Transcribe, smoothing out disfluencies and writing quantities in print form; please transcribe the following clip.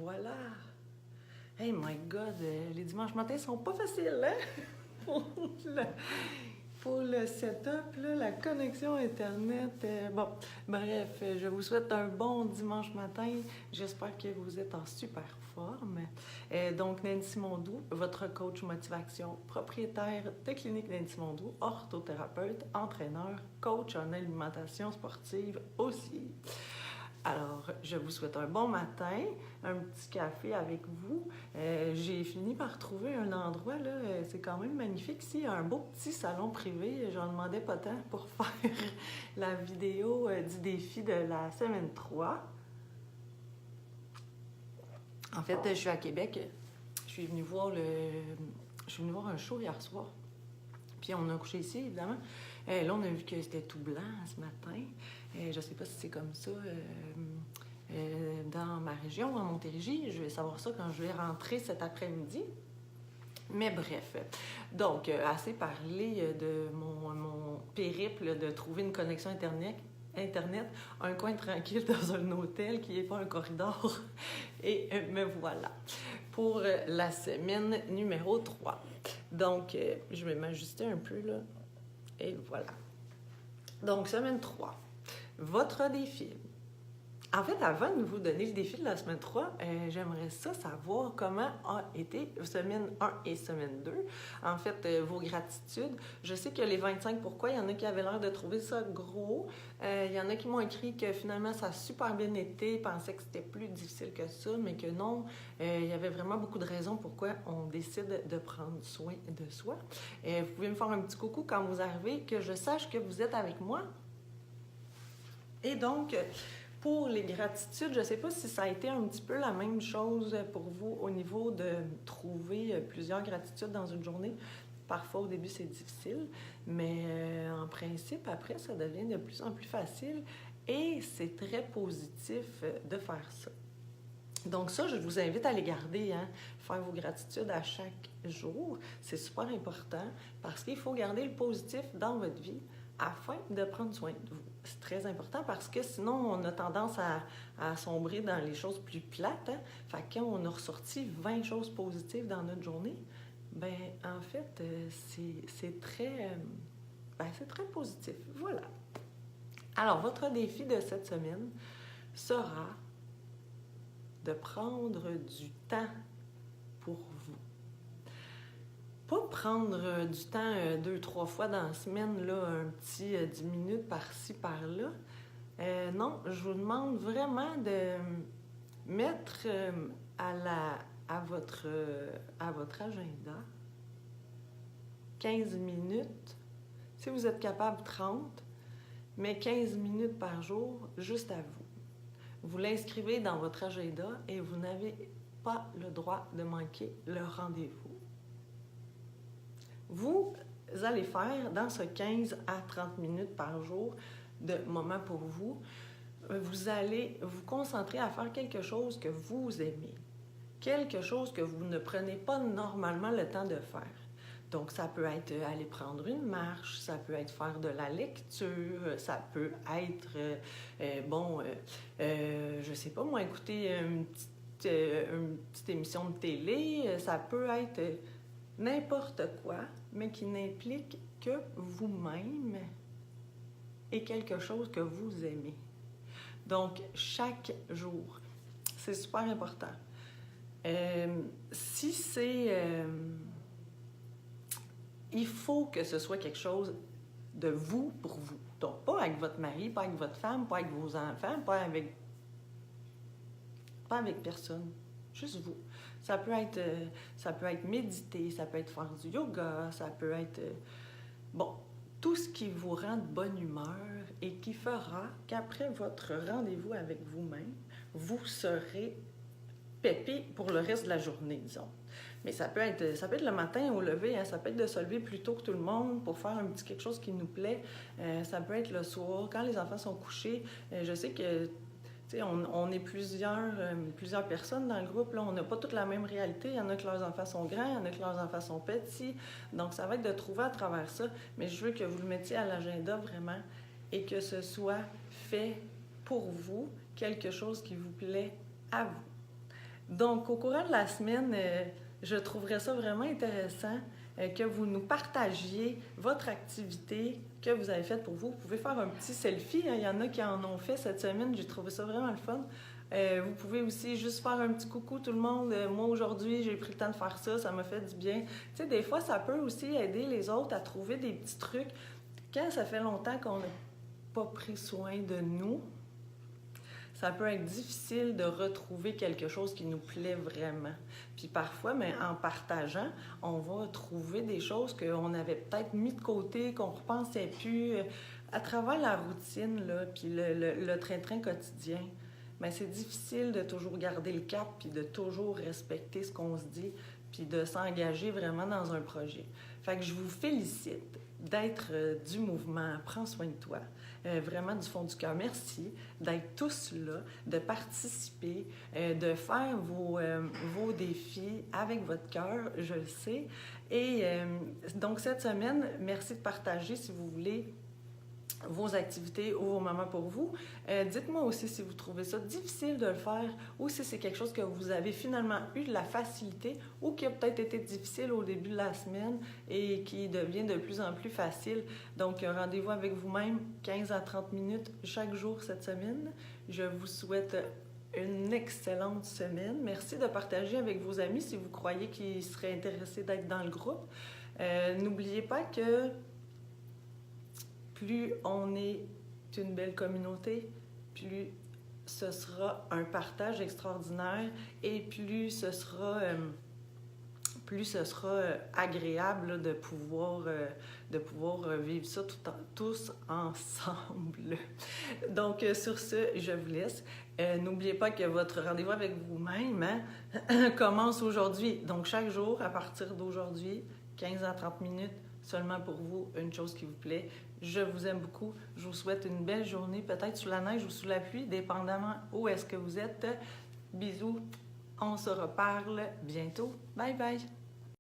voilà! Hey my God, les dimanches matins sont pas faciles, hein? Pour le setup, là, la connexion Internet. Bon, bref, je vous souhaite un bon dimanche matin. J'espère que vous êtes en super forme. Donc, Nancy Mondou, votre coach motivation, propriétaire de Clinique Nancy Mondou, orthothérapeute, entraîneur, coach en alimentation sportive aussi. Alors, je vous souhaite un bon matin, un petit café avec vous. J'ai fini par trouver un endroit, là, c'est quand même magnifique ici, un beau petit salon privé. J'en demandais pas tant pour faire la vidéo du défi de la semaine 3. En fait, je suis à Québec. Je suis venue voir un show hier soir. Puis on a couché ici, évidemment. Là, on a vu que c'était tout blanc ce matin. Je ne sais pas si c'est comme ça dans ma région, en Montérégie. Je vais savoir ça quand je vais rentrer cet après-midi. Mais bref, donc, assez parlé de mon périple de trouver une connexion Internet, un coin tranquille dans un hôtel qui n'est pas un corridor. Et me voilà pour la semaine numéro 3. Donc, je vais m'ajuster un peu, là. Et voilà. Donc, semaine 3. Votre défi. En fait, avant de vous donner le défi de la semaine 3, j'aimerais savoir comment a été semaine 1 et semaine 2. En fait, vos gratitudes. Je sais que les 25 pourquoi, il y en a qui avaient l'air de trouver ça gros. Il y en a qui m'ont écrit que finalement, ça a super bien été, pensaient que c'était plus difficile que ça, mais que non, il y avait vraiment beaucoup de raisons pourquoi on décide de prendre soin de soi. Vous pouvez me faire un petit coucou quand vous arrivez, que je sache que vous êtes avec moi. Et donc, pour les gratitudes, je ne sais pas si ça a été un petit peu la même chose pour vous au niveau de trouver plusieurs gratitudes dans une journée. Parfois, au début, c'est difficile, mais en principe, après, ça devient de plus en plus facile et c'est très positif de faire ça. Donc ça, je vous invite à les garder, hein, faire vos gratitudes à chaque jour. C'est super important parce qu'il faut garder le positif dans votre vie afin de prendre soin de vous. C'est très important parce que sinon, on a tendance à sombrer dans les choses plus plates. Hein? Fait que quand on a ressorti 20 choses positives dans notre journée, ben en fait, c'est très positif. Voilà. Alors, votre défi de cette semaine sera de prendre du temps pour vous. Pas prendre du temps 2-3 fois dans la semaine, là, un petit 10 minutes par-ci, par-là. Non, je vous demande vraiment de mettre à votre agenda 15 minutes, si vous êtes capable 30, mais 15 minutes par jour, juste à vous. Vous l'inscrivez dans votre agenda et vous n'avez pas le droit de manquer le rendez-vous. Vous allez faire dans ce 15 à 30 minutes par jour de moments pour vous, vous allez vous concentrer à faire quelque chose que vous aimez, quelque chose que vous ne prenez pas normalement le temps de faire. Donc, ça peut être aller prendre une marche, ça peut être faire de la lecture, ça peut être, je sais pas moi, écouter une petite émission de télé, ça peut être n'importe quoi, mais qui n'implique que vous-même et quelque chose que vous aimez. Donc, chaque jour, c'est super important. Si c'est... il faut que ce soit quelque chose de vous pour vous. Donc, pas avec votre mari, pas avec votre femme, pas avec vos enfants, pas avec personne. Juste vous. Ça peut être méditer, ça peut être faire du yoga, ça peut être... tout ce qui vous rend de bonne humeur et qui fera qu'après votre rendez-vous avec vous-même, vous serez pépé pour le reste de la journée, disons. Mais ça peut être le matin au lever, hein, ça peut être de se lever plus tôt que tout le monde pour faire un petit quelque chose qui nous plaît. Ça peut être le soir, quand les enfants sont couchés. Je sais que on est plusieurs personnes dans le groupe, là, on n'a pas toute la même réalité. Il y en a que leurs enfants sont grands, il y en a que leurs enfants sont petits. Donc, ça va être de trouver à travers ça. Mais je veux que vous le mettiez à l'agenda vraiment et que ce soit fait pour vous, quelque chose qui vous plaît à vous. Donc, au courant de la semaine, je trouverais ça vraiment intéressant que vous nous partagiez votre activité que vous avez faite pour vous. Vous pouvez faire un petit selfie, hein. Il y en a qui en ont fait cette semaine, j'ai trouvé ça vraiment le fun. Vous pouvez aussi juste faire un petit coucou tout le monde. Moi, aujourd'hui, j'ai pris le temps de faire ça, ça m'a fait du bien. Tu sais, des fois, ça peut aussi aider les autres à trouver des petits trucs. Quand ça fait longtemps qu'on n'a pas pris soin de nous, ça peut être difficile de retrouver quelque chose qui nous plaît vraiment. Puis parfois, mais en partageant, on va trouver des choses qu'on avait peut-être mis de côté, qu'on ne repensait plus. À travers la routine, là, puis le train-train quotidien, mais c'est difficile de toujours garder le cap, puis de toujours respecter ce qu'on se dit, puis de s'engager vraiment dans un projet. Fait que je vous félicite d'être du mouvement Prends soin de toi. Vraiment du fond du cœur. Merci d'être tous là, de participer, de faire vos défis avec votre cœur, je le sais. Et donc cette semaine, merci de partager si vous voulez vos activités ou vos moments pour vous. Dites-moi aussi si vous trouvez ça difficile de le faire ou si c'est quelque chose que vous avez finalement eu de la facilité ou qui a peut-être été difficile au début de la semaine et qui devient de plus en plus facile. Donc, rendez-vous avec vous-même 15 à 30 minutes chaque jour cette semaine. Je vous souhaite une excellente semaine. Merci de partager avec vos amis si vous croyez qu'ils seraient intéressés d'être dans le groupe. N'oubliez pas que plus on est une belle communauté, plus ce sera un partage extraordinaire et plus ce sera agréable là, de pouvoir vivre ça tous ensemble. Donc, sur ce, je vous laisse. N'oubliez pas que votre rendez-vous avec vous-même commence aujourd'hui. Donc, chaque jour, à partir d'aujourd'hui, 15 à 30 minutes, seulement pour vous, une chose qui vous plaît. Je vous aime beaucoup. Je vous souhaite une belle journée, peut-être sous la neige ou sous la pluie, dépendamment où est-ce que vous êtes. Bisous. On se reparle bientôt. Bye bye.